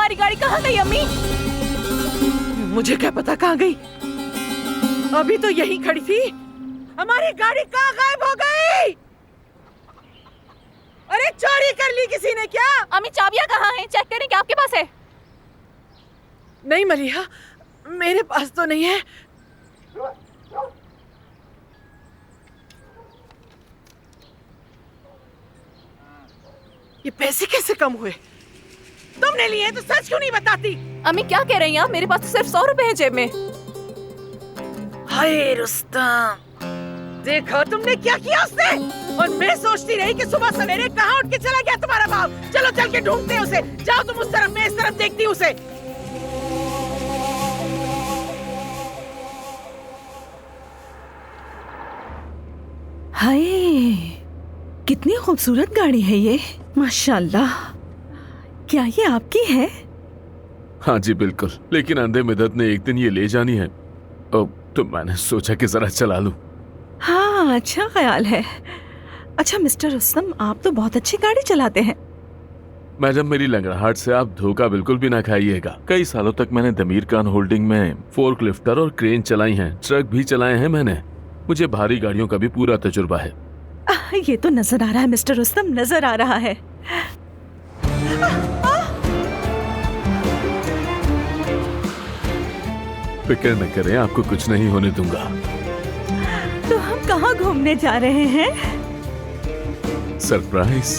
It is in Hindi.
हमारी गाड़ी कहाँ गई अम्मी? मुझे क्या पता कहाँ गई, अभी तो यहीं खड़ी थी। हमारी गाड़ी कहाँ गायब हो गई? अरे चोरी कर ली किसी ने क्या? अम्मी चाबियाँ कहाँ हैं? चेक करें क्या आपके पास है? नहीं मलिहा, मेरे पास तो नहीं है। ये पैसे कैसे कम हुए? तुमने लिए तो सच क्यों नहीं बताती? अम्मी क्या कह रही हैं आप? मेरे पास तो सिर्फ 100 रुपए है जेब में। हाय रुस्तम, देखो तुमने क्या किया उससे। और मैं सोचती रही कि सुबह सवेरे कहाँ उठ के चला गया तुम्हारा बाप। चलो चल के ढूंढते हैं उसे। जाओ तुम उस तरफ, मैं इस तरफ देखती हूँ उसे। हाय, कितनी खूबसूरत गाड़ी है ये, माशाल्लाह। क्या ये आपकी है? हाँ जी बिल्कुल, लेकिन अंधे मिदत ने एक दिन ये ले जानी है, तो मैंने सोचा कि जरा चला लूं। हाँ, अच्छा ख्याल है। अच्छा मिस्टर रुस्तम, आप तो बहुत अच्छी गाड़ी चलाते हैं। मैडम, मेरी लंगड़ाहट से आप धोखा बिल्कुल भी ना खाइएगा। कई सालों तक मैंने दमीर खान होल्डिंग में फोर्क लिफ्टर और क्रेन चलाई हैं, ट्रक भी चलाए हैं मैंने। मुझे भारी गाड़ियों का भी पूरा तजुर्बा है। ये तो नजर आ रहा है मिस्टर रुस्तम, नजर आ रहा है। फिक्र न करें, आपको कुछ नहीं होने दूंगा। तो हम कहाँ घूमने जा रहे हैं? सरप्राइज।